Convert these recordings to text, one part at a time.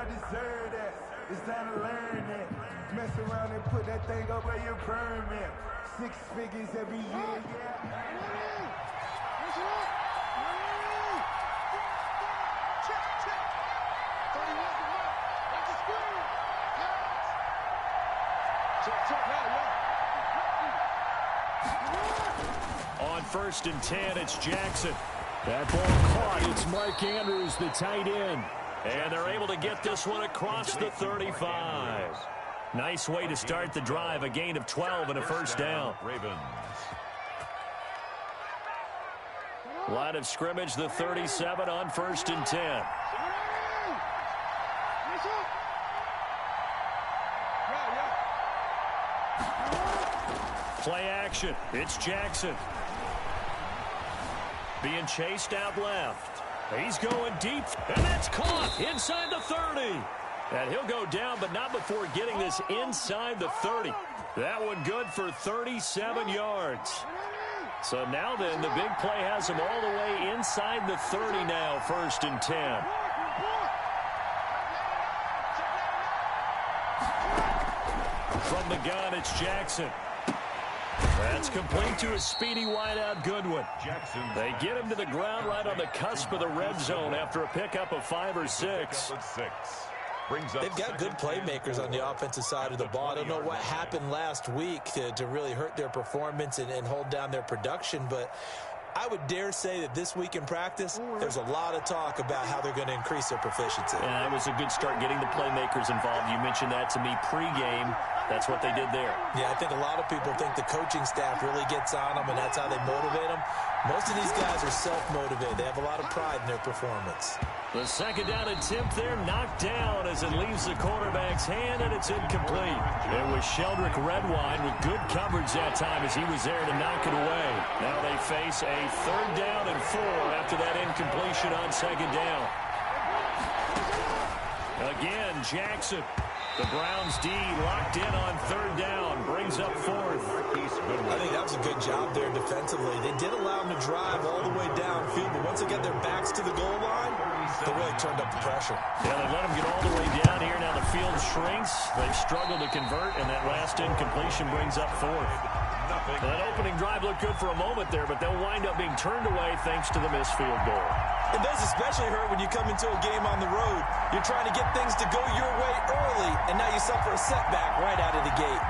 deserve that. It's time to learn that. Mess around and put that thing up where your permit. 6 figures every year, On 1st and 10, it's Jackson. That ball caught. It's Mark Andrews, the tight end. And they're able to get this one across the 35. Nice way to start the drive. A gain of 12 and a first down. Ravens. Line of scrimmage, the 37 on 1st and 10. Play action. It's Jackson. Being chased out left. He's going deep, and that's caught inside the 30. And he'll go down, but not before getting this inside the 30. That one good for 37 yards. So now then, the big play has him all the way inside the 30 now, 1st and 10. From the gun, it's Jackson. That's complete to a speedy wideout Goodwin. Jackson. They get him to the ground right on the cusp of the red zone after a pickup of 5 or 6. They've got good playmakers on the offensive side of the ball. I don't know what happened last week to really hurt their performance and hold down their production, but I would dare say that this week in practice, there's a lot of talk about how they're going to increase their proficiency. And that was a good start getting the playmakers involved. You mentioned that to me pregame. That's what they did there. Yeah, I think a lot of people think the coaching staff really gets on them, and that's how they motivate them. Most of these guys are self-motivated. They have a lot of pride in their performance. The second down attempt there knocked down as it leaves the quarterback's hand, and it's incomplete. It was Sheldrick Redwine with good coverage that time as he was there to knock it away. Now they face a 3rd down and 4 after that incompletion on 2nd down. Again, Jackson. The Browns D locked in on 3rd down, brings up 4th. I think that was a good job there defensively. They did allow them to drive all the way downfield, but once they get their backs to the goal line, they really turned up the pressure. Yeah, they let them get all the way down here. Now the field shrinks. They've struggled to convert, and that last incompletion brings up 4th. That opening drive looked good for a moment there, but they'll wind up being turned away thanks to the missed field goal. It does especially hurt when you come into a game on the road. You're trying to get things to go your way early, and now you suffer a setback right out of the gate.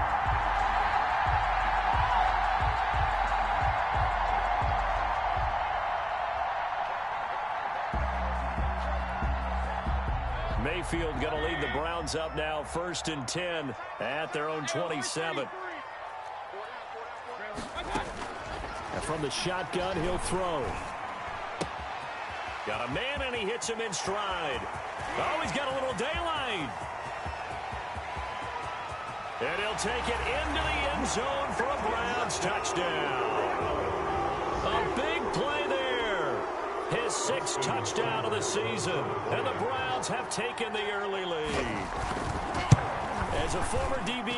Mayfield going to lead the Browns up now, 1st and 10 at their own 27. And from the shotgun, he'll throw. Got a man, and he hits him in stride. Oh, he's got a little daylight. And he'll take it into the end zone for a Browns touchdown. A big play there. His 6th touchdown of the season. And the Browns have taken the early lead. As a former DB,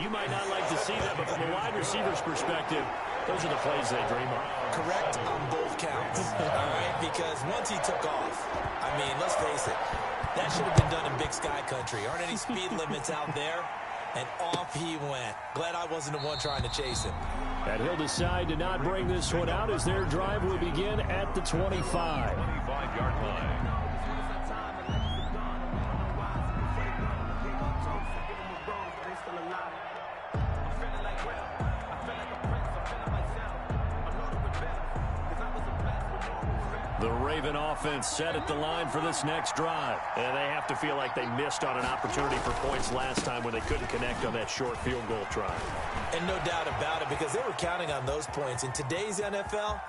you might not like to see that, but from a wide receiver's perspective, those are the plays they dream of. Correct on both counts, all right? Because once he took off, I mean, let's face it, that should have been done in Big Sky Country. Aren't any speed limits out there? And off he went. Glad I wasn't the one trying to chase him. And he'll decide to not bring this one out as their drive will begin at the 25. 25-yard line. The Raven offense set at the line for this next drive. And they have to feel like they missed on an opportunity for points last time when they couldn't connect on that short field goal try. And no doubt about it, because they were counting on those points. In today's NFL,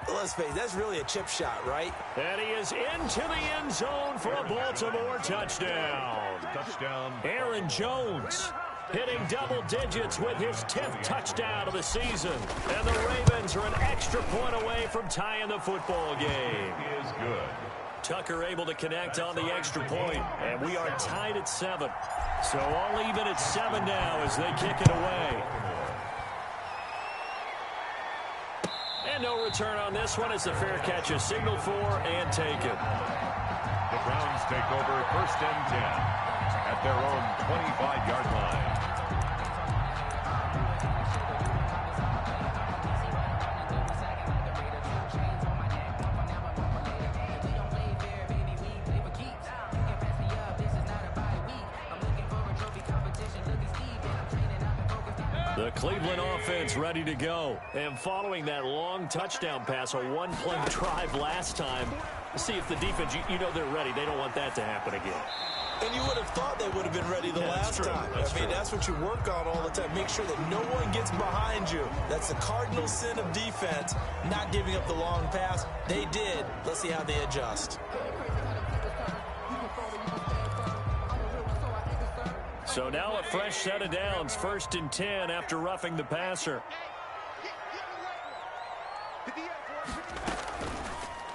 let's face it, that's really a chip shot, right? And he is into the end zone for a Baltimore touchdown. Touchdown. Aaron Jones hitting double digits with his 10th touchdown of the season. And the Ravens are an extra point away from tying the football game. He is good. Tucker able to connect on the extra point, and we are tied at 7. So all even at 7 now as they kick it away. And no return on this one as the fair catch is signaled for and taken. The Browns take over 1st and 10 at their own 25-yard line. The Cleveland offense ready to go. And following that long touchdown pass, a one-play drive last time, see if the defense, you know they're ready. They don't want that to happen again. And you would have thought they would have been ready the last time. I mean, that's what you work on all the time. Make sure that no one gets behind you. That's the cardinal sin of defense, not giving up the long pass. They did. Let's see how they adjust. So now a fresh set of downs, 1st and 10 after roughing the passer.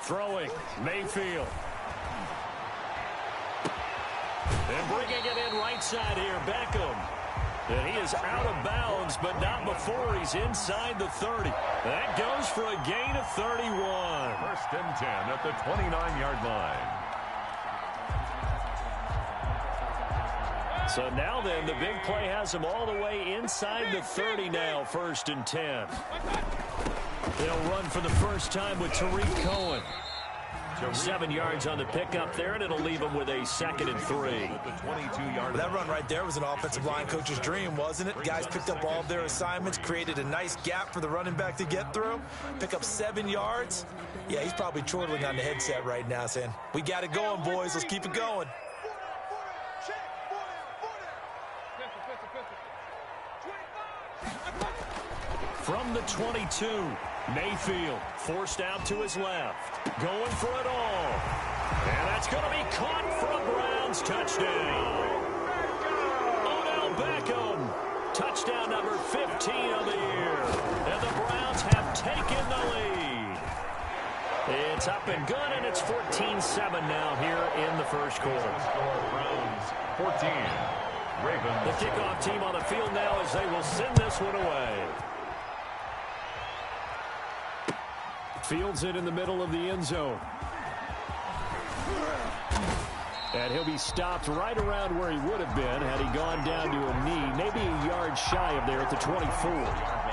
Throwing, Mayfield. And bringing it in right side here, Beckham. And he is out of bounds, but not before he's inside the 30. That goes for a gain of 31. 1st and 10 at the 29-yard line. So now then, the big play has him all the way inside the 30 now, 1st and 10. They'll run for the first time with Tariq Cohen. 7 yards on the pickup there, and it'll leave him with a 2nd and 3. That run right there was an offensive line coach's dream, wasn't it? Guys picked up all of their assignments, created a nice gap for the running back to get through, pick up 7 yards. Yeah, he's probably chortling on the headset right now saying, we got it going, boys. Let's keep it going. From the 22, Mayfield forced out to his left, going for it all. And that's going to be caught for a Browns touchdown. Odell Beckham, touchdown number 15 of the year. And the Browns have taken the lead. It's up and good, and it's 14-7 now here in the first quarter. Browns 14. Ravens. The kickoff team on the field now as they will send this one away. Fields it in the middle of the end zone. And he'll be stopped right around where he would have been had he gone down to a knee, maybe a yard shy of there at the 24.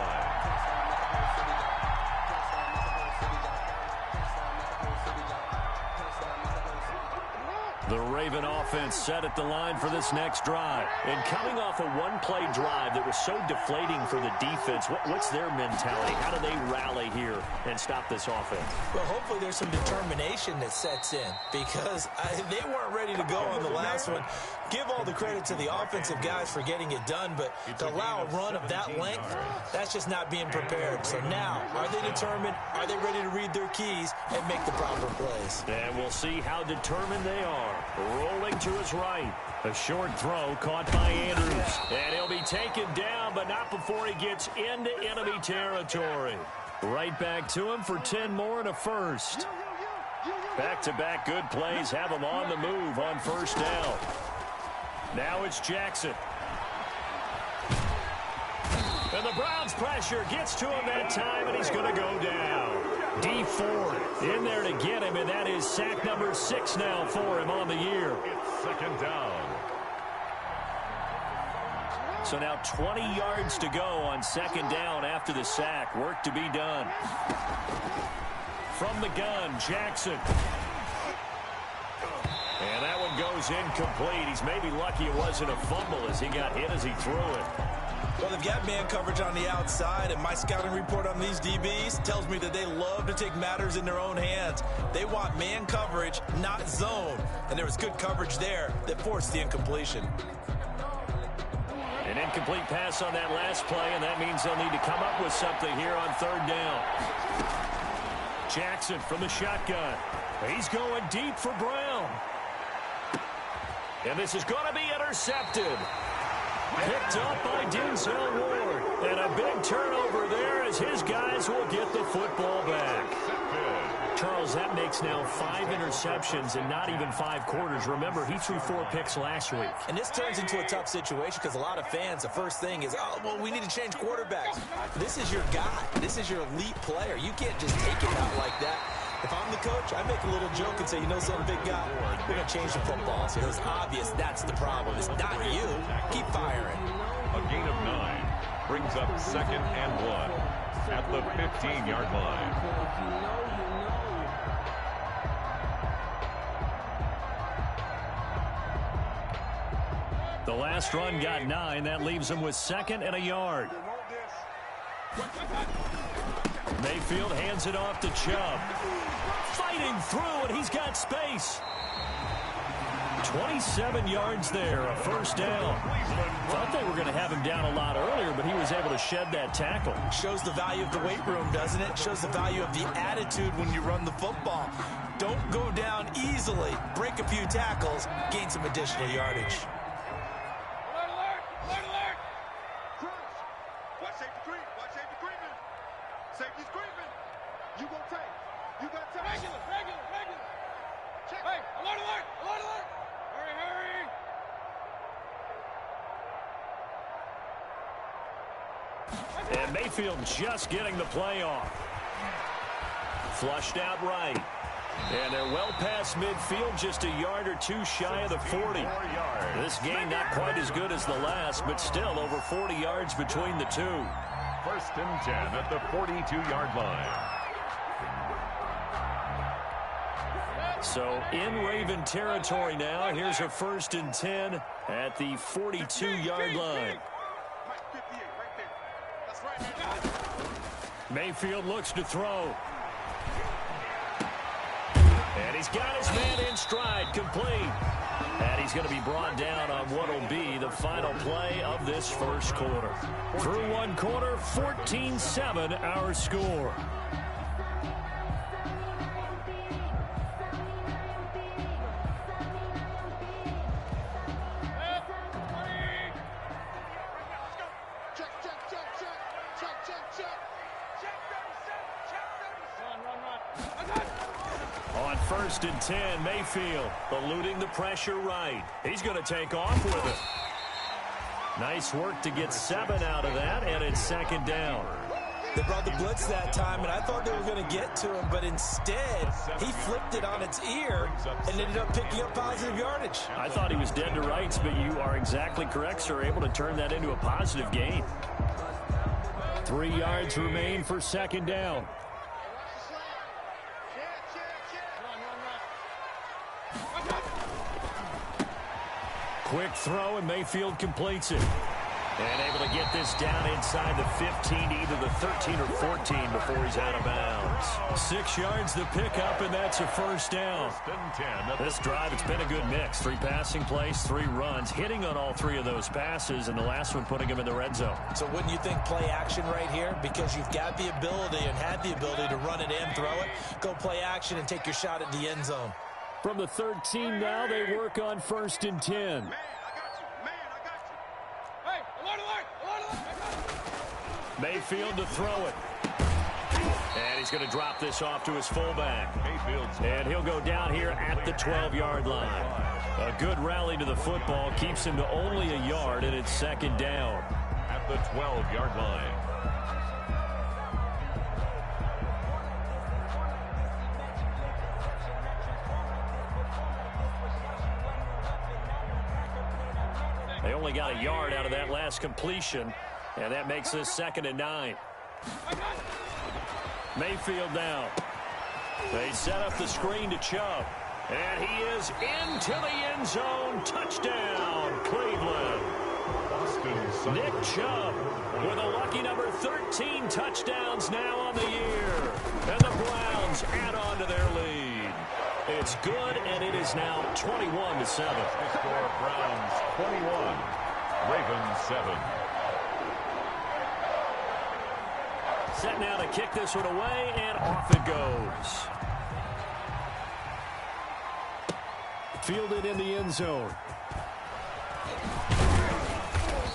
The Raven offense set at the line for this next drive. And coming off a one-play drive that was so deflating for the defense, what's their mentality? How do they rally here and stop this offense? Well, hopefully there's some determination that sets in because they weren't ready to go on the last one. Give all the credit to the offensive guys for getting it done, but to allow a run of that length, that's just not being prepared. So now, are they determined? Are they ready to read their keys and make the proper plays? And we'll see how determined they are. Rolling to his right. A short throw caught by Andrews. And he'll be taken down, but not before he gets into enemy territory. Right back to him for 10 more and a first. Back-to-back good plays have him on the move on first down. Now it's Jackson. And the Browns pressure gets to him that time, and he's going to go down. D Ford in there to get him, and that is sack number 6 now for him on the year. It's 2nd down. So now 20 yards to go on 2nd down after the sack. Work to be done. From the gun, Jackson. And that one goes incomplete. He's maybe lucky it wasn't a fumble as he got hit as he threw it. Well, they've got man coverage on the outside, and my scouting report on these DBs tells me that they love to take matters in their own hands. They want man coverage, not zone. And there was good coverage there that forced the incompletion. An incomplete pass on that last play, and that means they'll need to come up with something here on 3rd down. Jackson from the shotgun. He's going deep for Brown. And this is going to be intercepted. Picked up by Denzel Ward. And a big turnover there as his guys will get the football back. Charles, that makes now 5 interceptions in not even 5 quarters. Remember, he threw 4 picks last week. And this turns into a tough situation because a lot of fans, the first thing is, oh, well, we need to change quarterbacks. This is your guy. This is your elite player. You can't just take it out like that. If I'm the coach, I make a little joke and say, you know something, big guy? We're going to change the football. So it's obvious that's the problem. It's not you. Keep firing. A gain of 9 brings up 2nd and 1 at the 15-yard line. The last run got 9. That leaves him with 2nd and a yard. Mayfield hands it off to Chubb. Fighting through, and he's got space. 27 yards there, a first down. Thought they were going to have him down a lot earlier, but he was able to shed that tackle. Shows the value of the weight room, doesn't it? Shows the value of the attitude when you run the football. Don't go down easily. Break a few tackles, gain some additional yardage. Safety's creeping. You gonna take. You got to regular. Check. Hey, alert. Hurry. And Mayfield just getting the play off. Flushed out right. And they're well past midfield, just a yard or two shy of the 40. This game not quite as good as the last, but still over 40 yards between the two. 1st and 10 at the 42-yard line. So in Raven territory now. Here's a 1st and 10 at the 42-yard line. Mayfield looks to throw. And he's got his man in stride, complete. And he's going to be brought down on what will be the final play of this first quarter. Through one quarter, 14-7 our score. On 1st and 10, Mayfield eluding the pressure right. He's going to take off with it. Nice work to get 7 out of that, and it's 2nd down. They brought the blitz that time, and I thought they were going to get to him, but instead, he flipped it on its ear and ended up picking up positive yardage. I thought he was dead to rights, but you are exactly correct, sir. Able to turn that into a positive gain. 3 yards remain for 2nd down. Quick throw, and Mayfield completes it. And able to get this down inside the 15, either the 13 or 14 before he's out of bounds. 6 yards the pickup, and that's a 1st down. This drive, it's been a good mix. 3 passing plays, 3 runs, hitting on all 3 of those passes, and the last one putting him in the red zone. So wouldn't you think play action right here? Because you've got the ability and had the ability to run it and throw it. Go play action and take your shot at the end zone. From the 13 now, they work on 1st and 10. Mayfield to throw it. And he's going to drop this off to his fullback. And he'll go down here at the 12-yard line. A good rally to the football keeps him to only a yard, and it's 2nd down. At the 12-yard line. They only got a yard out of that last completion, and that makes this 2nd and 9. Mayfield now. They set up the screen to Chubb, and he is into the end zone. Touchdown, Cleveland. Nick Chubb with a lucky number 13 touchdowns now on the year. And the Browns add on to their lead. It's good, and it is now 21-7. Score Browns 21, Ravens 7. Set now to kick this one away, and off it goes. Fielded in the end zone.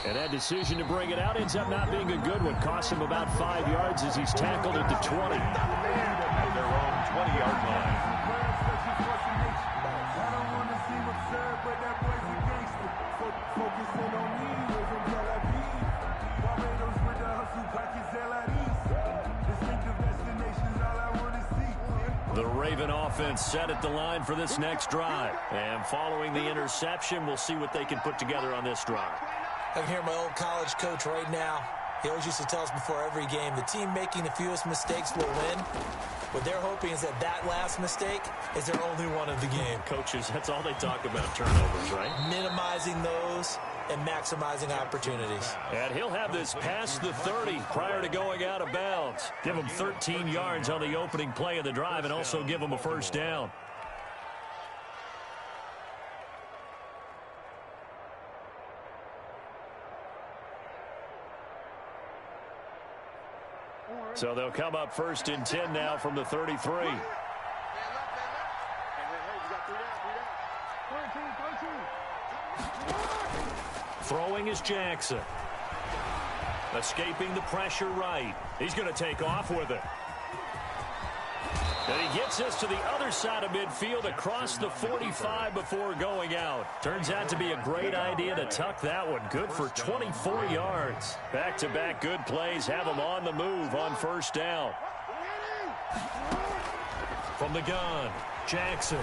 And that decision to bring it out ends up not being a good one. Costs him about 5 yards as he's tackled at the 20. At their own 20-yard line. The Raven offense set at the line for this next drive. And following the interception, we'll see what they can put together on this drive. I can hear my old college coach right now. He always used to tell us before every game, the team making the fewest mistakes will win. What they're hoping is that last mistake is their only one of the game. Coaches, that's all they talk about, turnovers, right? Minimizing those and maximizing opportunities. And he'll have this past the 30 prior to going out of bounds. Give him 13 yards on the opening play of the drive and also give him a first down. So they'll come up 1st and 10 now from the 33. Throwing is Jackson. Escaping the pressure right. He's going to take off with it. And he gets us to the other side of midfield across the 45 before going out. Turns out to be a great idea to tuck that one. Good for 24 yards. Back-to-back good plays have him on the move on first down. From the gun, Jackson.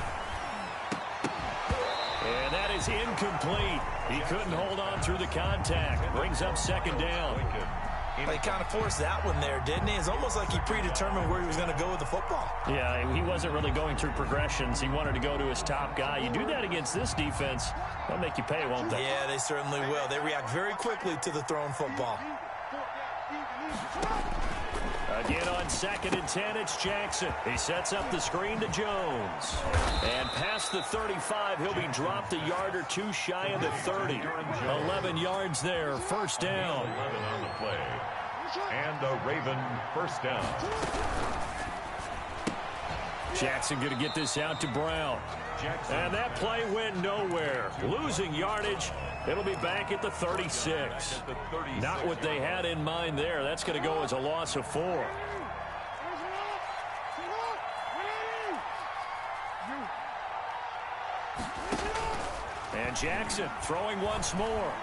And that is incomplete. He couldn't hold on through the contact. Brings up 2nd down. He kind of forced that one there, didn't he? It's almost like he predetermined where he was going to go with the football. Yeah, he wasn't really going through progressions. He wanted to go to his top guy. You do that against this defense, they'll make you pay, won't they? Yeah, they certainly will. They react very quickly to the thrown football. Again on 2nd and 10, it's Jackson. He sets up the screen to Jones. And past the 35, he'll be dropped a yard or two shy of the 30. 11 yards there, first down. 11 on the play. And a Raven first down. Jackson going to get this out to Brown. And that play went nowhere. Losing yardage. It'll be back at the 36. Not what they had in mind there. That's going to go as a loss of 4. And Jackson throwing once more.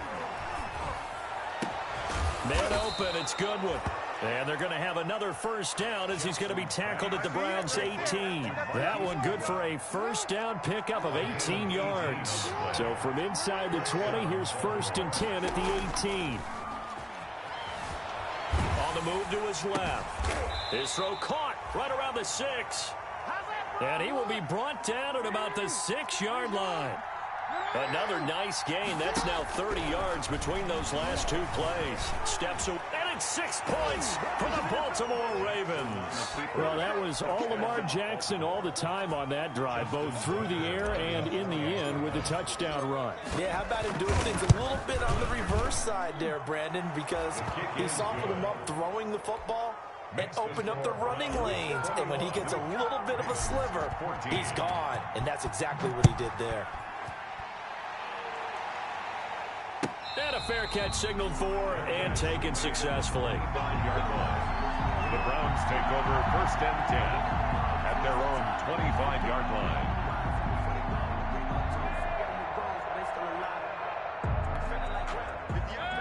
Man open, it's Goodwin. And they're going to have another first down as he's going to be tackled at the Browns' 18. That one good for a first down pickup of 18 yards. So from inside the 20, here's 1st and 10 at the 18. On the move to his left. His throw caught right around the 6. And he will be brought down at about the 6-yard line. Another nice gain. That's now 30 yards between those last 2 plays. Steps away. And it's 6 points for the Baltimore Ravens. Well, that was all Lamar Jackson all the time on that drive, both through the air and in the end with a touchdown run. Yeah, how about him doing things a little bit on the reverse side there, Brandon, because he softened him up throwing the football and opened up the running lanes. And when he gets a little bit of a sliver, he's gone. And that's exactly what he did there. And a fair catch signaled for and taken successfully. 9-yard line. The Browns take over 1st and 10 at their own 25-yard line.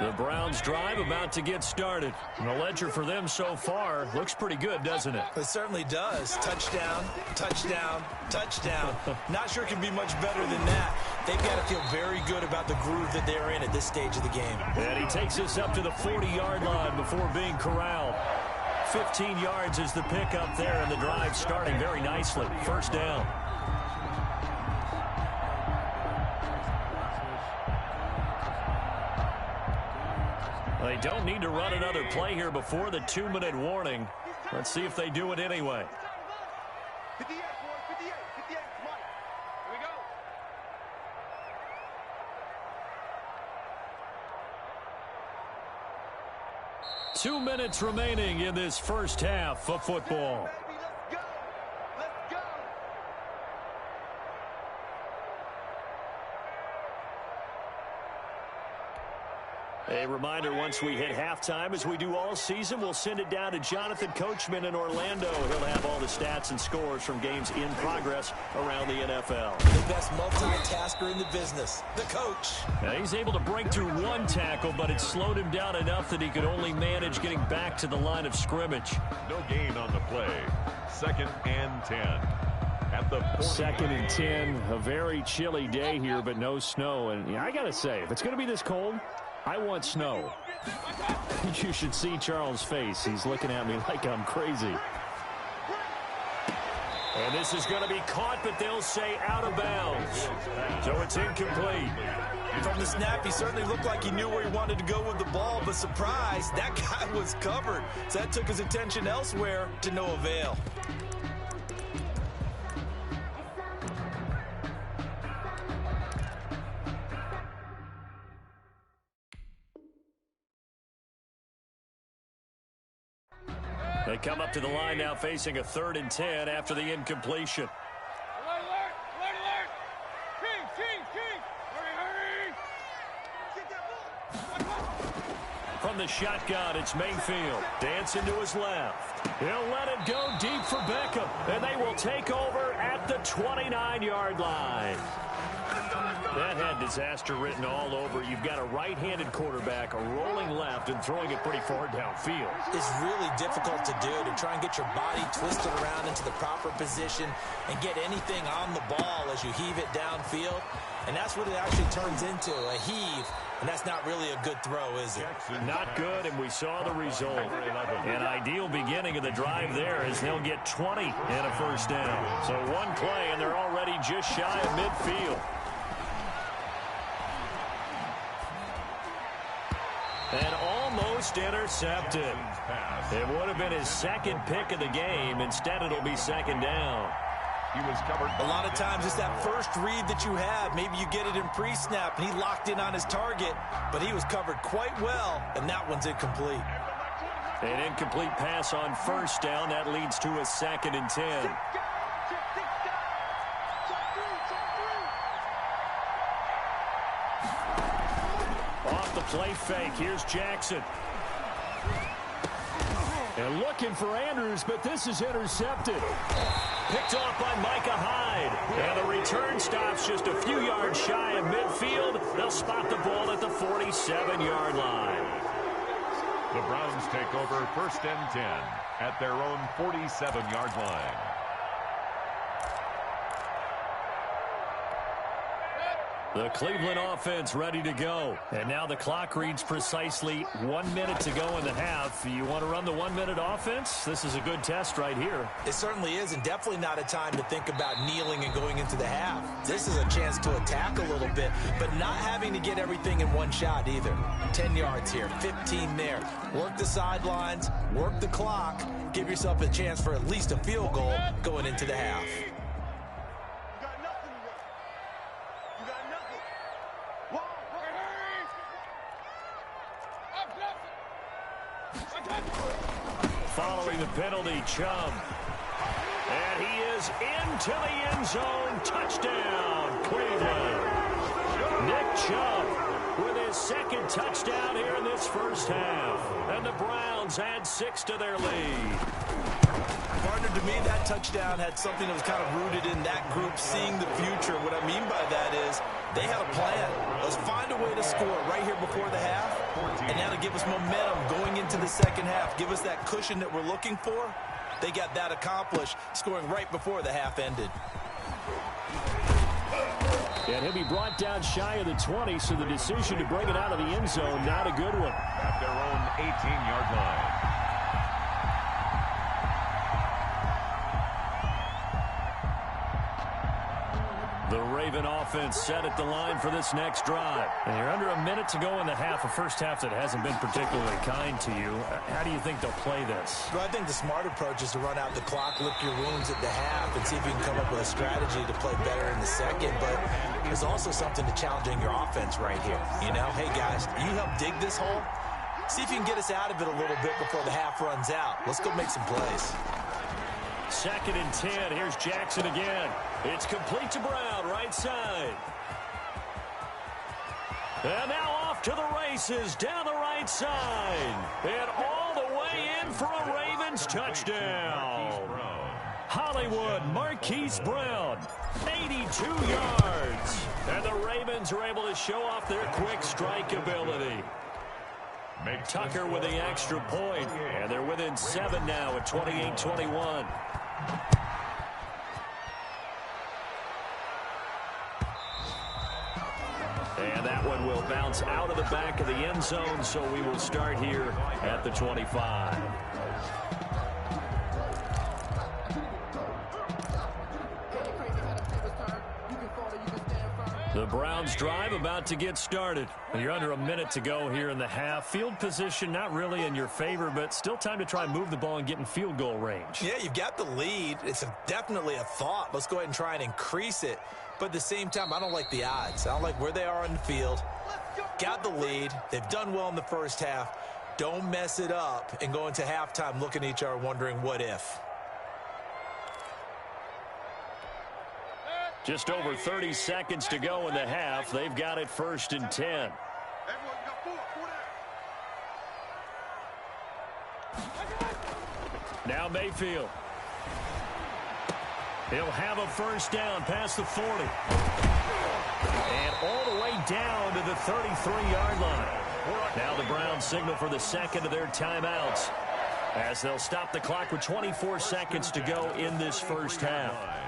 The Browns drive about to get started. And the ledger for them so far looks pretty good, doesn't it? It certainly does. Touchdown, touchdown, touchdown. Not sure it can be much better than that. They've got to feel very good about the groove that they're in at this stage of the game. And he takes us up to the 40-yard line before being corralled. 15 yards is the pickup there, and the drive starting very nicely. First down. They don't need to run another play here before the 2-minute warning. Let's see if they do it anyway. 58, 58, Mike. Here we go. 2 minutes remaining in this first half of football. Baby, let's go. Let's go. A reminder, once we hit halftime, as we do all season, we'll send it down to Jonathan Coachman in Orlando. He'll have all the stats and scores from games in progress around the NFL. The best multitasker in the business, the coach. Now, he's able to break through one tackle, but it slowed him down enough that he could only manage getting back to the line of scrimmage. No gain on the play. 2nd and 10. At the 2nd and 10, a very chilly day here, but no snow. And yeah, I got to say, if it's going to be this cold, I want snow. You should see Charles' face. He's looking at me like I'm crazy. And this is going to be caught, but they'll say out of bounds. So it's incomplete. From the snap, he certainly looked like he knew where he wanted to go with the ball, but surprise, that guy was covered. So that took his attention elsewhere to no avail. They come up to the line now facing a 3rd and 10 after the incompletion. From the shotgun, it's Mayfield. Dancing to his left. He'll let it go deep for Beckham. And they will take over at the 29-yard line. That had disaster written all over. You've got a right-handed quarterback rolling left and throwing it pretty far downfield. It's really difficult to do, to try and get your body twisted around into the proper position and get anything on the ball as you heave it downfield. And that's what it actually turns into, a heave. And that's not really a good throw, is it? Not good, and we saw the result. An ideal beginning of the drive there as they'll get 20 and a first down. So one play, and they're already just shy of midfield. And almost intercepted. It would have been his 2nd pick of the game. Instead, it'll be 2nd down. He was covered. A lot of times it's that first read that you have. Maybe you get it in pre-snap, and he locked in on his target, but he was covered quite well, and that one's incomplete. An incomplete pass on first down. That leads to a 2nd and 10. Off the play fake. Here's Jackson. And looking for Andrews, but this is intercepted. Picked off by Micah Hyde. And the return stops just a few yards shy of midfield. They'll spot the ball at the 47-yard line. The Browns take over 1st and 10 at their own 47-yard line. The Cleveland offense ready to go. And now the clock reads precisely 1 minute to go in the half. You want to run the 1 minute offense? This is a good test right here. It certainly is, and definitely not a time to think about kneeling and going into the half. This is a chance to attack a little bit, but not having to get everything in one shot either. 10 yards here, 15 there. Work the sidelines, work the clock, give yourself a chance for at least a field goal going into the half. Following the penalty, Chubb. And he is into the end zone. Touchdown, Cleveland. Nick Chubb with his 2nd touchdown here in this first half. And the Browns add 6 to their lead. Partner, to me, that touchdown had something that was kind of rooted in that group seeing the future. What I mean by that is they had a plan. Let's find a way to score right here before the half. And now to give us momentum going into the 2nd half, give us that cushion that we're looking for. They got that accomplished, scoring right before the half ended. And he'll be brought down shy of the 20, so the decision to bring it out of the end zone, not a good one. At their own 18-yard line. The Raven offense set at the line for this next drive. And you're under a minute to go in the half, a first half that hasn't been particularly kind to you. How do you think they'll play this? Well, I think the smart approach is to run out the clock, lick your wounds at the half, and see if you can come up with a strategy to play better in the 2nd. But there's also something to challenging your offense right here. You know, hey, guys, you help dig this hole. See if you can get us out of it a little bit before the half runs out. Let's go make some plays. 2nd and 10. Here's Jackson again. It's complete to Brown, right side. And now off off to the races down the right side. And all the way in for a Ravens touchdown. Hollywood Marquise Brown, 82 yards. And the Ravens are able to show off their quick strike ability. Tucker with the extra point, and they're within 7 now at 28-21. And that one will bounce out of the back of the end zone, so we will start here at the 25. The Browns drive about to get started. You're under a minute to go here in the half. Field position not really in your favor, but still time to try and move the ball and get in field goal range. Yeah, you've got the lead. It's definitely a thought. Let's go ahead and try and increase it. But at the same time, I don't like the odds. I don't like where they are on the field. Got the lead. They've done well in the first half. Don't mess it up and go into halftime looking at each other wondering what if. Just over 30 seconds to go in the half. They've got it 1st and 10. Now Mayfield. He'll have a first down past the 40. And all the way down to the 33-yard line. Now the Browns signal for the second of their timeouts as they'll stop the clock with 24 seconds to go in this first half.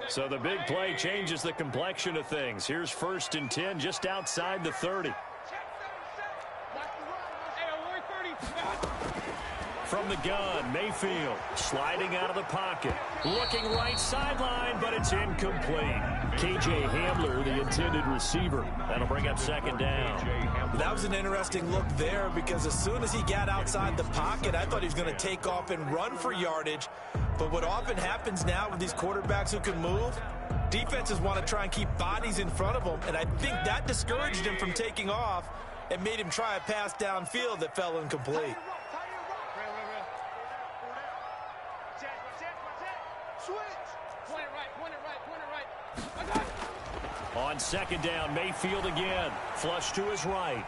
So the big play changes the complexion of things. Here's 1st and 10 just outside the 30. From the gun, Mayfield sliding out of the pocket. Looking right sideline, but it's incomplete. K.J. Hamler, the intended receiver. That'll bring up 2nd down. That was an interesting look there because as soon as he got outside the pocket, I thought he was going to take off and run for yardage. But what often happens now with these quarterbacks who can move, defenses want to try and keep bodies in front of them, and I think that discouraged him from taking off and made him try a pass downfield that fell incomplete. On 2nd down, Mayfield again. Flush to his right.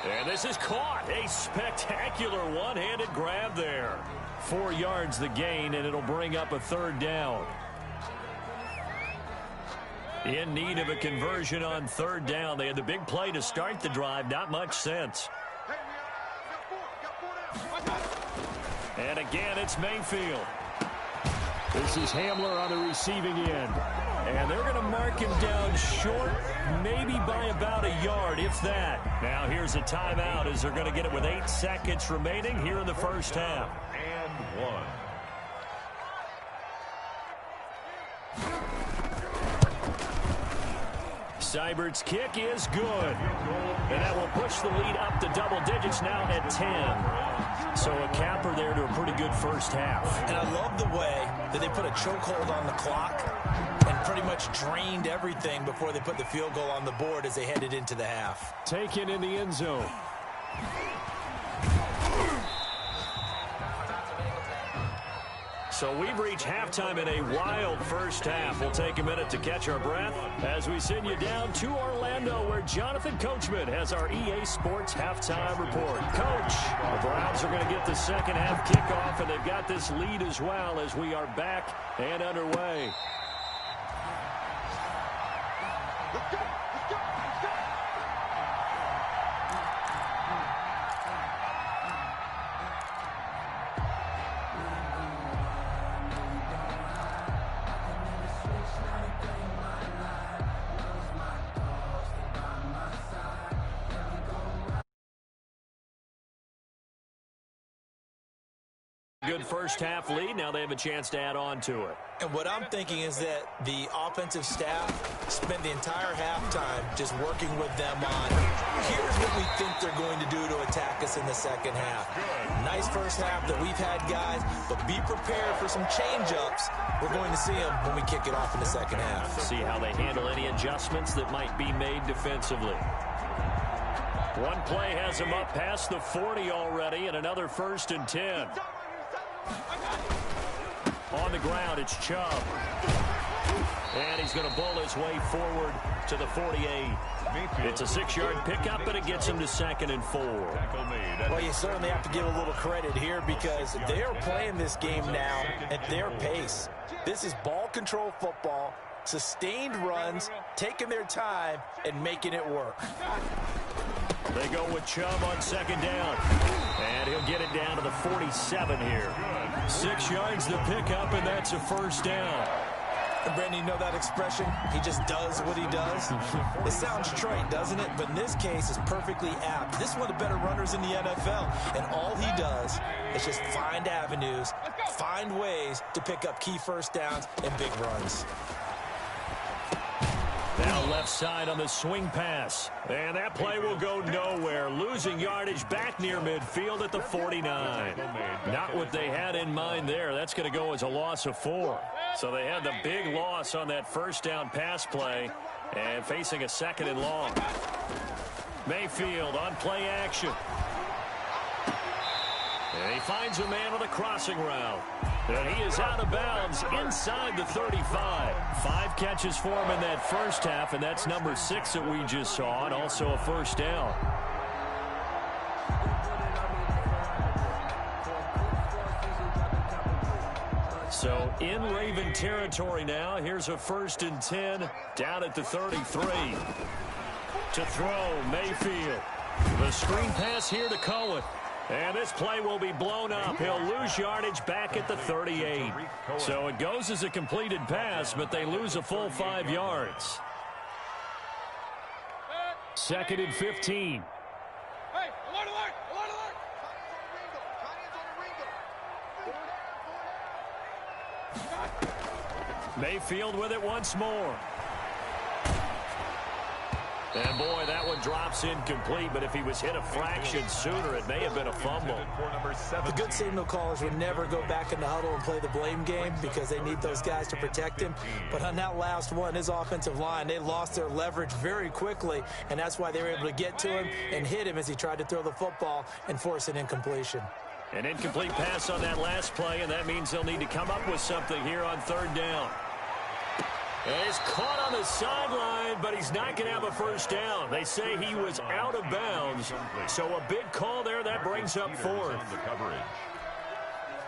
And this is caught. A spectacular one-handed grab there. 4 yards the gain, and it'll bring up a 3rd down. In need of a conversion on 3rd down. They had the big play to start the drive. Not much sense. And again, it's Mayfield. This is Hamler on the receiving end. And they're going to mark him down short, maybe by about a yard, if that. Now here's a timeout as they're going to get it with 8 seconds remaining here in the first half. And 1. Seibert's kick is good. And that will push the lead up to double digits now at 10. So a capper there to a pretty good first half. And I love the way that they put a chokehold on the clock and pretty much drained everything before they put the field goal on the board as they headed into the half. Taken in the end zone. So we've reached halftime in a wild first half. We'll take a minute to catch our breath as we send you down to Orlando, where Jonathan Coachman has our EA Sports halftime report. Coach, the Browns are going to get the second half kickoff, and they've got this lead as well as we are back and underway. Good first half lead. Now they have a chance to add on to it. And what I'm thinking is that the offensive staff spent the entire halftime just working with them on, here's what we think they're going to do to attack us in the second half. Nice first half that we've had, guys, but be prepared for some change-ups. We're going to see them when we kick it off in the second half. See how they handle any adjustments that might be made defensively. One play has them up past the 40 already, and another 1st and 10. On the ground, it's Chubb. And he's going to bowl his way forward to the 48. It's a 6-yard pickup, and it gets him to 2nd and 4. Well, you certainly have to give a little credit here because they're playing this game now at their pace. This is ball control football, sustained runs, taking their time, and making it work. They go with Chubb on 2nd down. And he'll get it down to the 47 here. 6 yards the pickup, and that's a 1st down. And Brandon, you know that expression? He just does what he does. It sounds trite, doesn't it? But in this case, it's perfectly apt. This is one of the better runners in the NFL. And all he does is just find avenues, find ways to pick up key 1st downs and big runs. Now left side on the swing pass. And that play will go nowhere. Losing yardage back near midfield at the 49. Not what they had in mind there. That's going to go as a loss of 4. So they had the big loss on that 1st down pass play. And facing a 2nd and long. Mayfield on play action. And he finds a man on the crossing route. And he is out of bounds inside the 35. 5 catches for him in that 1st half, and that's number 6 that we just saw, and also a 1st down. So in Raven territory now. Here's a 1st and 10 down at the 33. To throw, Mayfield. The screen pass here to Cohen. And this play will be blown up. He'll lose yardage back at the 38. So it goes as a completed pass, but they lose a full 5 yards. 2nd and 15. Mayfield with it once more. And, boy, that one drops incomplete, but if he was hit a fraction sooner, it may have been a fumble. The good signal callers would never go back in the huddle and play the blame game because they need those guys to protect him. But on that last one, his offensive line, they lost their leverage very quickly, and that's why they were able to get to him and hit him as he tried to throw the football and force an incompletion. An incomplete pass on that last play, and that means they'll need to come up with something here on 3rd down. And he's caught on the sideline, but he's not going to have a 1st down. They say he was out of bounds. So a big call there. That brings up 4th.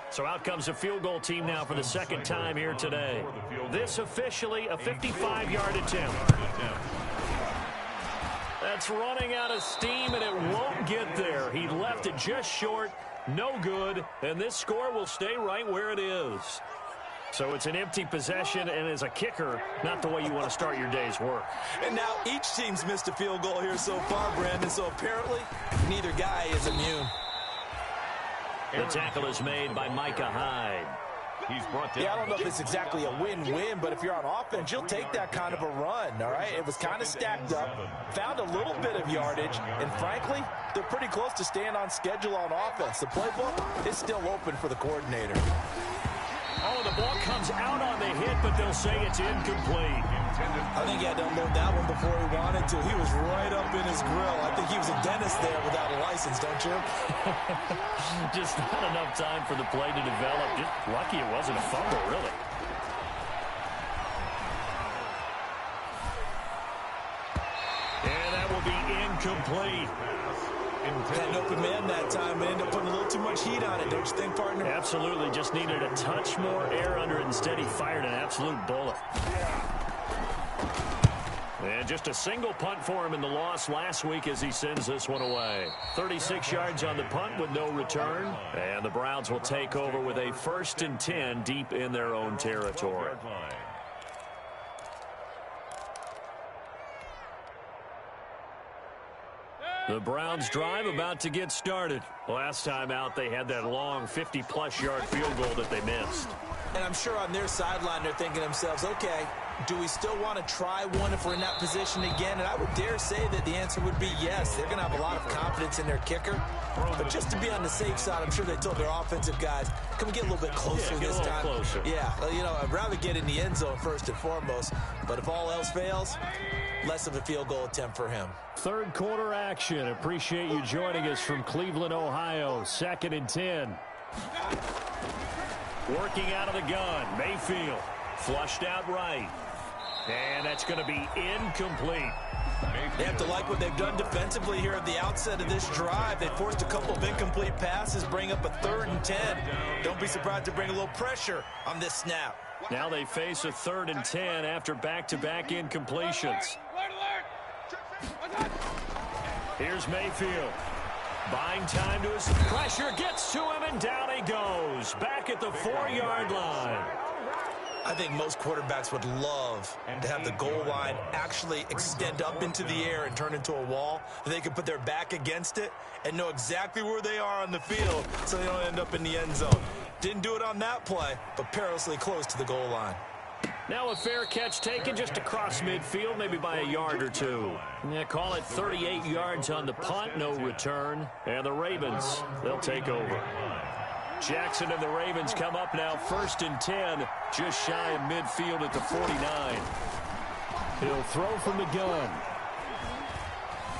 So out comes the field goal team now for the 2nd time here today. This officially a 55-yard attempt. That's running out of steam, and it won't get there. He left it just short. No good. And this score will stay right where it is. So it's an empty possession, and as a kicker, not the way you want to start your day's work. And now each team's missed a field goal here so far, Brandon, so apparently neither guy is immune. The tackle is made by Micah Hyde. He's brought down. Yeah, I don't know if it's exactly a win-win, but if you're on offense, you'll take that kind of a run, all right? It was kind of stacked up, found a little bit of yardage, and frankly, they're pretty close to staying on schedule on offense. The playbook is still open for the coordinator. Oh, the ball comes out on the hit, but they'll say it's incomplete. I think he had to unload that one before he wanted to. He was right up in his grill. I think he was a dentist there without a license, don't you? Just not enough time for the play to develop. Just lucky it wasn't a fumble, really. And that will be incomplete. Had an open man that time, but ended up putting a little too much heat on it, don't you think, partner? Absolutely. Just needed a touch more air under it. Instead, he fired an absolute bullet. And just a single punt for him in the loss last week as he sends this one away. 36 yards on the punt with no return. And the Browns will take over with a 1st and 10 deep in their own territory. The Browns drive about to get started. Last time out, they had that long 50-plus yard field goal that they missed. And I'm sure on their sideline, they're thinking to themselves, okay, do we still want to try one if we're in that position again? And I would dare say that the answer would be yes. They're going to have a lot of confidence in their kicker. But just to be on the safe side, I'm sure they told their offensive guys, can we get a little bit closer this time? Closer. Yeah, you know, I'd rather get in the end zone first and foremost. But if all else fails, less of a field goal attempt for him. 3rd quarter action. Appreciate you joining us from Cleveland, Ohio. 2nd and 10. Working out of the gun. Mayfield Flushed out right. And that's going to be incomplete. They have to like what they've done defensively here at the outset of this drive. They forced a couple of incomplete passes, bring up a 3rd and 10. Don't be surprised to bring a little pressure on this snap. Now they face a 3rd and 10 after back-to-back incompletions. Here's Mayfield. Buying time to his pressure, gets to him, and down he goes. Back at the 4-yard line. I think most quarterbacks would love to have the goal line actually extend up into the air and turn into a wall. They could put their back against it and know exactly where they are on the field so they don't end up in the end zone. Didn't do it on that play, but perilously close to the goal line. Now a fair catch taken just across midfield, maybe by a yard or two. Yeah, call it 38 yards on the punt, no return. And the Ravens, they'll take over. Jackson and the Ravens come up now 1st and 10, just shy of midfield at the 49. He'll throw from the gun.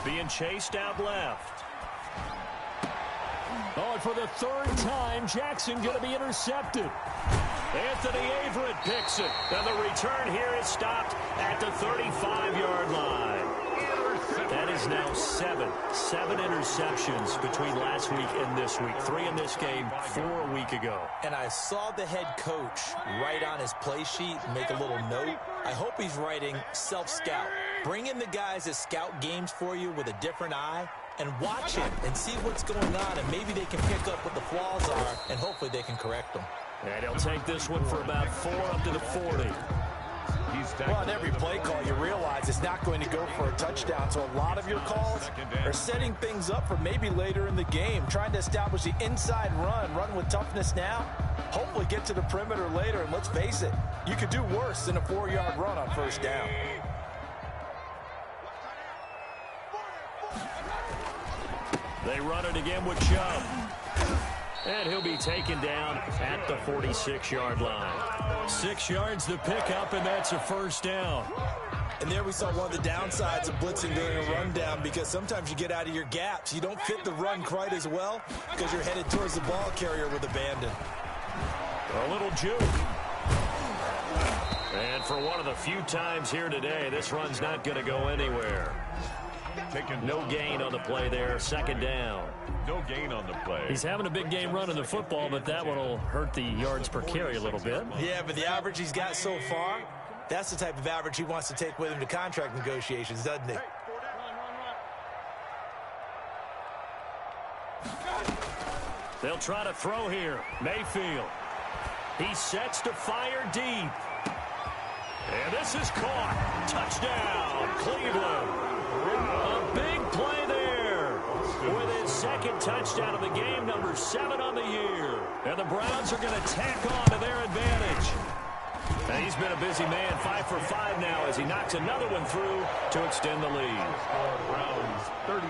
Being chased out left. Oh, and for the 3rd time, Jackson going to be intercepted. Anthony Averett picks it, and the return here is stopped at the 35-yard line. That is now 7 interceptions between last week and this week. 3 in this game, 4 a week ago. And I saw the head coach write on his play sheet, make a little note. I hope he's writing self-scout. Bring in the guys that scout games for you with a different eye and watch him and see what's going on, and maybe they can pick up what the flaws are, and hopefully they can correct them. And he'll take this one for about 4 up to the 40. Well, on every play call, you realize it's not going to go for a touchdown. So a lot of your calls are setting things up for maybe later in the game, trying to establish the inside run with toughness now, hopefully get to the perimeter later. And let's face it, you could do worse than a 4-yard run on 1st down. They run it again with Chubb. And he'll be taken down at the 46-yard line. 6 yards to pick up, and that's a 1st down. And there we saw one of the downsides of blitzing during a rundown, because sometimes you get out of your gaps. You don't fit the run quite as well because you're headed towards the ball carrier with abandon. A little juke. And for one of the few times here today, this run's not going to go anywhere. No gain on the play there. 2nd down. No gain on the play. He's having a big game running the football, but that one will hurt the yards per carry a little bit. Yeah, but the average he's got so far, that's the type of average he wants to take with him to contract negotiations, doesn't he? They'll try to throw here. Mayfield. He sets to fire deep. And this is caught. Touchdown, Cleveland. A big play there with his 2nd touchdown of the game, number 7 on the year. And the Browns are going to tack on to their advantage. And he's been a busy man, 5 for 5 now as he knocks another one through to extend the lead. Browns 38,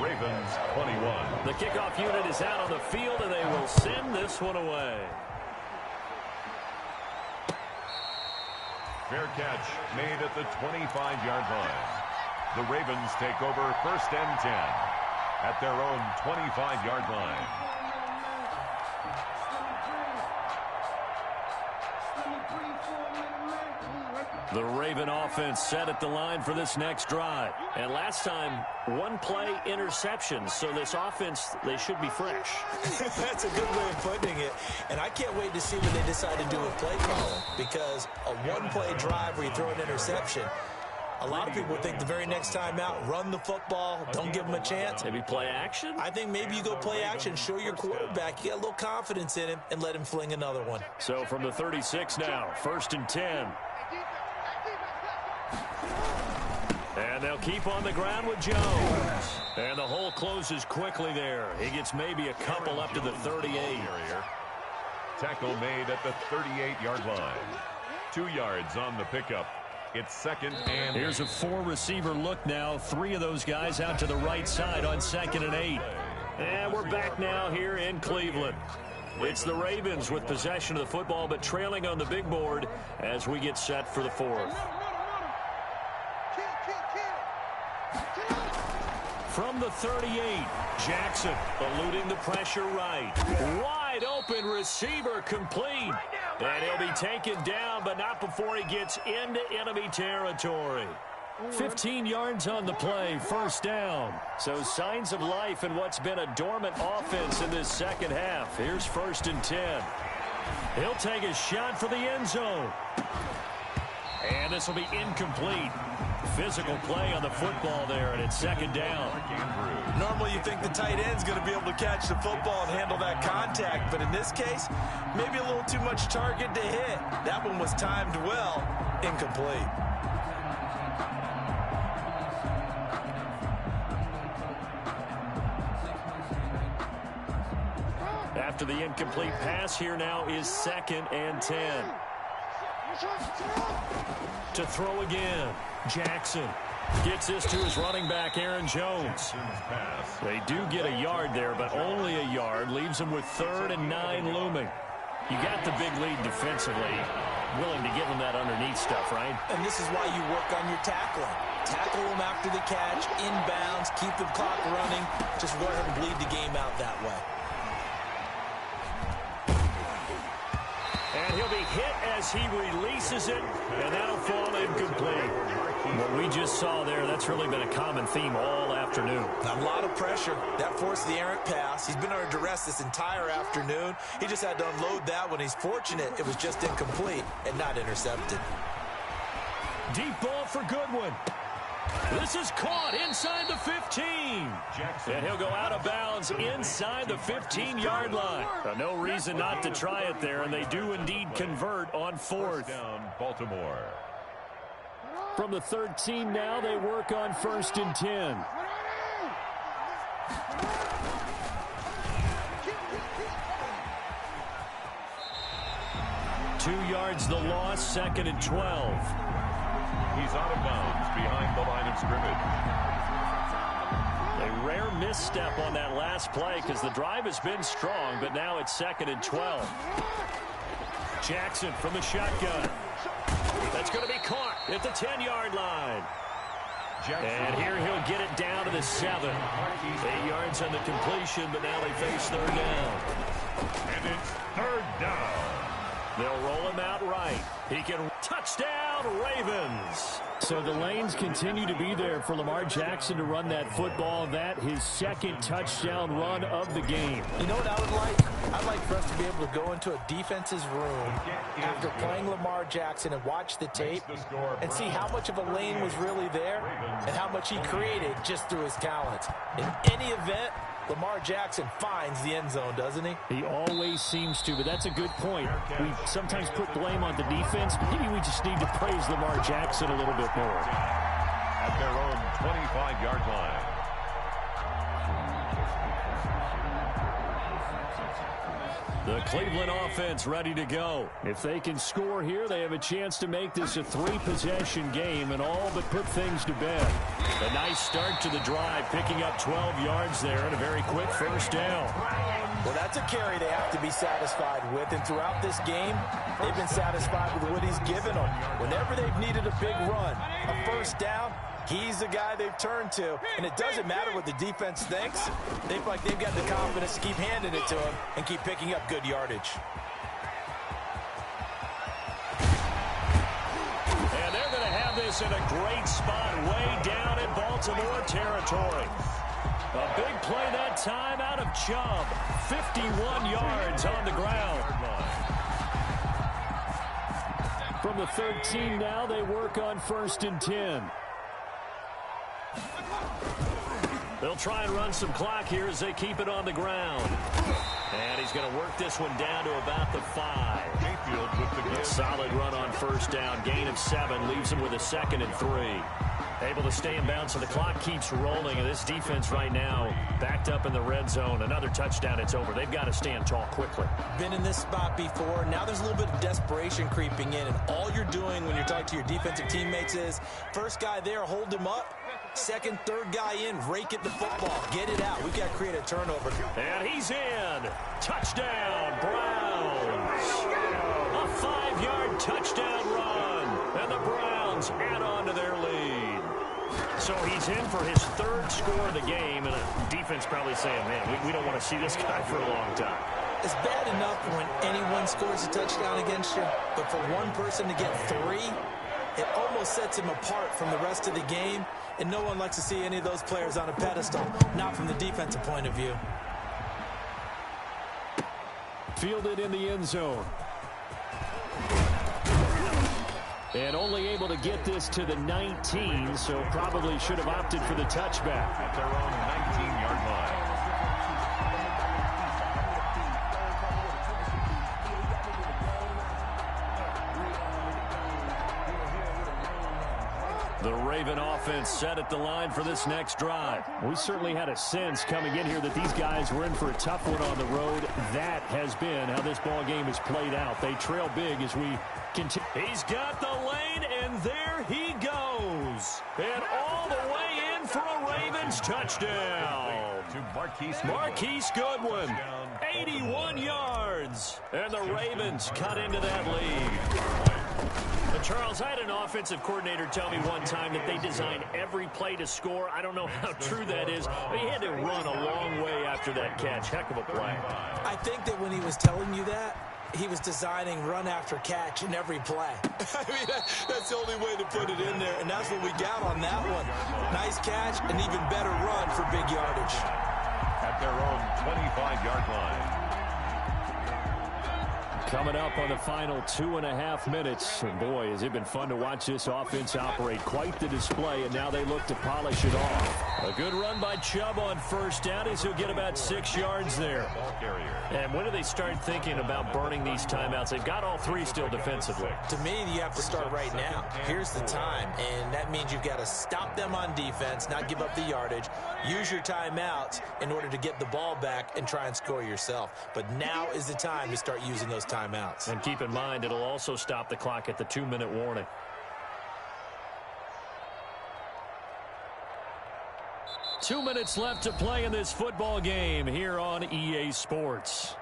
Ravens 21. The kickoff unit is out on the field, and they will send this one away. Fair catch made at the 25-yard line. The Ravens take over 1st and 10 at their own 25-yard line. The Raven offense set at the line for this next drive. And last time, 1-play interception. So this offense, they should be fresh. That's a good way of putting it. And I can't wait to see what they decide to do with play calling, because a 1-play drive where you throw an interception, a lot of people think the very next time out, run the football, don't give them a chance. Maybe play action? I think maybe you go play action, show your quarterback, you got a little confidence in him, and let him fling another one. So from the 36 now, 1st and 10. And they'll keep on the ground with Jones. And the hole closes quickly there. He gets maybe a couple up to the 38. Tackle made at the 38-yard line. 2 yards on the pickup. It's 2nd and... Here's a 4-receiver look now. 3 of those guys out to the right side on 2nd and 8. And we're back now here in Cleveland. It's the Ravens with possession of the football, but trailing on the big board as we get set for the 4th. From the 38, Jackson eluding the pressure right. Wide open receiver complete. And he'll be taken down, but not before he gets into enemy territory. 15 yards on the play, first down. So signs of life in what's been a dormant offense in this second half. Here's 1st and 10. He'll take a shot for the end zone. And this will be incomplete. Physical play on the football there, and it's 2nd down. Normally you think the tight end's going to be able to catch the football and handle that contact, but in this case, maybe a little too much target to hit. That one was timed well, incomplete. After the incomplete pass, here now is 2nd and 10. To throw again, Jackson gets this to his running back, Aaron Jones. They do get a yard there, but only a yard. Leaves them with 3rd and 9 looming. You got the big lead defensively. Willing to give them that underneath stuff, right? And this is why you work on your tackling. Tackle them after the catch, inbounds, keep the clock running. Just go ahead and bleed the game out that way. And he'll be hit as he releases it, and that'll fall incomplete. What we just saw there, that's really been a common theme all afternoon. A lot of pressure. That forced the errant pass. He's been under duress this entire afternoon. He just had to unload that one. He's fortunate it was just incomplete and not intercepted. Deep ball for Goodwin. This is caught inside the 15. Jackson. And he'll go out of bounds inside the 15-yard line. No reason not to try it there, and they do indeed convert on 4th. Down, Baltimore. From the 13 now, they work on 1st and 10. Two yards the loss, 2nd and 12. He's out of bounds behind the line of scrimmage. A rare misstep on that last play because the drive has been strong, but now it's 2nd and 12. Jackson from the shotgun. That's going to be caught at the 10-yard line. Jackson. And here he'll get it down to the 7. 8 yards on the completion, but now they face 3rd down. And it's 3rd down. They'll roll him out right. He can touchdown, Ravens. So the lanes continue to be there for Lamar Jackson to run that football. That his 2nd touchdown run of the game. You know what I would like? I'd like for us to be able to go into a defense's room after playing Lamar Jackson and watch the tape and see how much of a lane was really there and how much he created just through his talent. In any event, Lamar Jackson finds the end zone, doesn't he? He always seems to, but that's a good point. We sometimes put blame on the defense. Maybe we just need to praise Lamar Jackson a little bit more. At their own 25-yard line. The Cleveland offense ready to go. If they can score here, they have a chance to make this a 3-possession game and all but put things to bed. A nice start to the drive, picking up 12 yards there and a very quick 1st down. Well, that's a carry they have to be satisfied with, and throughout this game, they've been satisfied with what he's given them. Whenever they've needed a big run, a 1st down, he's the guy they've turned to, and it doesn't matter what the defense thinks. They feel like they've got the confidence to keep handing it to him and keep picking up good yardage. And they're going to have this in a great spot way down in Baltimore territory. A big play that time out of Chubb. 51 yards on the ground. From the 13 now, they work on 1st and 10. They'll try and run some clock here as they keep it on the ground. And he's going to work this one down to about the 5. Mayfield with the good. Solid run on 1st down. Gain of 7 leaves him with a 2nd and 3. Able to stay in bounds, so the clock keeps rolling. And this defense right now backed up in the red zone. Another touchdown, it's over. They've got to stand tall quickly. Been in this spot before. Now there's a little bit of desperation creeping in. And all you're doing when you're talking to your defensive teammates is, first guy there, hold him up. 2nd, 3rd guy in, rake at the football. Get it out. We've got to create a turnover. And he's in. Touchdown, Browns. A 5-yard touchdown run. And the Browns add on to their lead. So he's in for his 3rd score of the game, and the defense probably saying, man, we don't want to see this guy for a long time. it's bad enough when anyone scores a touchdown against you, but for one person to get 3, it almost sets him apart from the rest of the game, and no one likes to see any of those players on a pedestal, not from the defensive point of view. Fielded in the end zone. And only able to get this to the 19, so probably should have opted for the touchback. At their own 19-yard line. The Raven offense set at the line for this next drive. We certainly had a sense coming in here that these guys were in for a tough one on the road. That has been how this ball game has played out. They trail big as we continue. He's got the lane, and there he goes. And all the way in for a Ravens touchdown. To Marquise Goodwin, 81 yards. And the Ravens cut into that lead. But Charles, I had an offensive coordinator tell me one time that they design every play to score. I don't know how true that is, but he had to run a long way after that catch. Heck of a play. I think that when he was telling you that, he was designing run after catch in every play. I mean, that's the only way to put it in there, and that's what we got on that one. Nice catch, an even better run for big yardage. At their own 25-yard line. Coming up on the final 2.5 minutes. And boy, has it been fun to watch this offense operate. Quite the display, and now they look to polish it off. A good run by Chubb on first down as he'll get about 6 yards there. And when do they start thinking about burning these timeouts? They've got all 3 still defensively. To me, you have to start right now. Here's the time, and that means you've got to stop them on defense, not give up the yardage, use your timeouts in order to get the ball back and try and score yourself. But now is the time to start using those timeouts. And keep in mind, it'll also stop the clock at the 2-minute warning. Two minutes left to play in this football game here on EA Sports.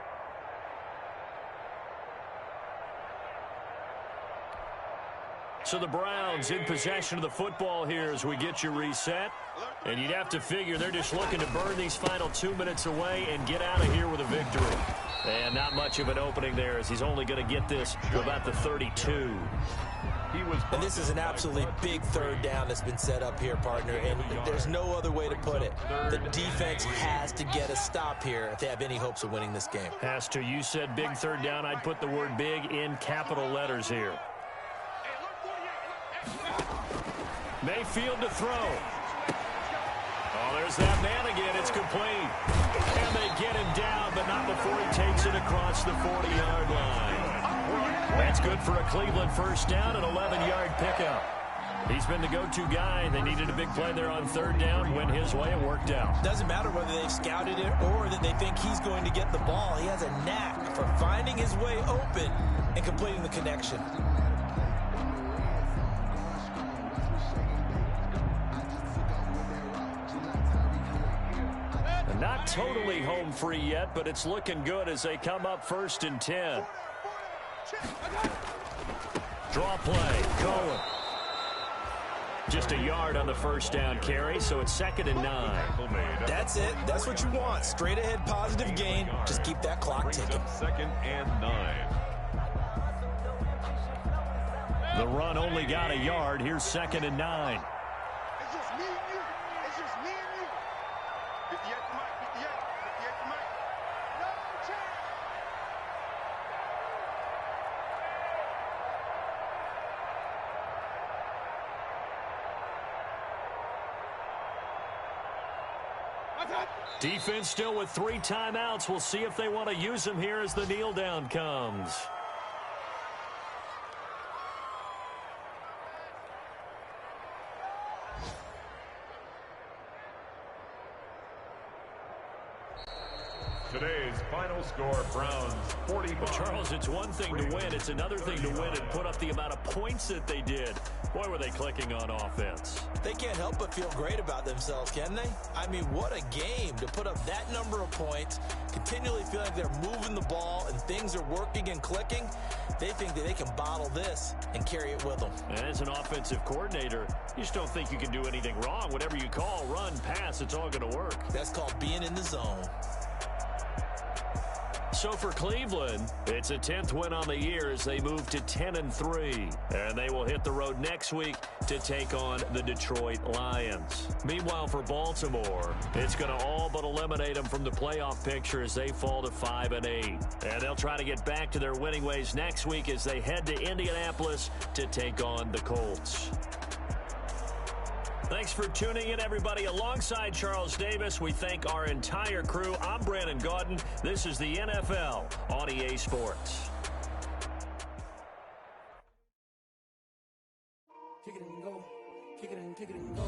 So the Browns in possession of the football here as we get you reset. And you'd have to figure they're just looking to burn these final 2 minutes away and get out of here with a victory. And not much of an opening there as he's only going to get this to about the 32. And this is an absolutely big third down that's been set up here, partner, and there's no other way to put it. The defense has to get a stop here if they have any hopes of winning this game. Has to. You said big third down. I'd put the word big in capital letters here. Mayfield to throw. Oh, there's that man again. It's complete. And they get him down, but not before he takes it across the 40-yard line. That's good for a Cleveland first down, an 11-yard pickup. He's been the go-to guy. They needed a big play there on third down. Went his way. It worked out. Doesn't matter whether they've scouted it or that they think he's going to get the ball. He has a knack for finding his way open and completing the connection. Not totally home free yet, but it's looking good as they come up 1st and 10. Draw play. Cohen. Just a yard on the first down carry, so it's 2nd and 9. That's it. That's what you want. Straight ahead positive gain. Just keep that clock ticking. 2nd and 9. The run only got a yard. Here's 2nd and 9. It's just me and you. It's just me and you. 58 to Mike. 58 to Mike. No chance. Defense still with 3 timeouts. We'll see if they want to use them here as the kneel down comes. Today's final score, Browns 45. Charles, it's one thing to win. It's another thing to win and put up the amount of points that they did. Boy, were they clicking on offense. They can't help but feel great about themselves, can they? I mean, what a game to put up that number of points, continually feel like they're moving the ball and things are working and clicking. They think that they can bottle this and carry it with them. And as an offensive coordinator, you just don't think you can do anything wrong. Whatever you call, run, pass, it's all going to work. That's called being in the zone. So for Cleveland, it's a 10th win on the year as they move to 10-3. And they will hit the road next week to take on the Detroit Lions. Meanwhile, for Baltimore, it's going to all but eliminate them from the playoff picture as they fall to 5-8. And they'll try to get back to their winning ways next week as they head to Indianapolis to take on the Colts. Thanks for tuning in, everybody. Alongside Charles Davis, we thank our entire crew. I'm Brandon Gaudin. This is the NFL on EA Sports. Kick it and go. Kick it and go.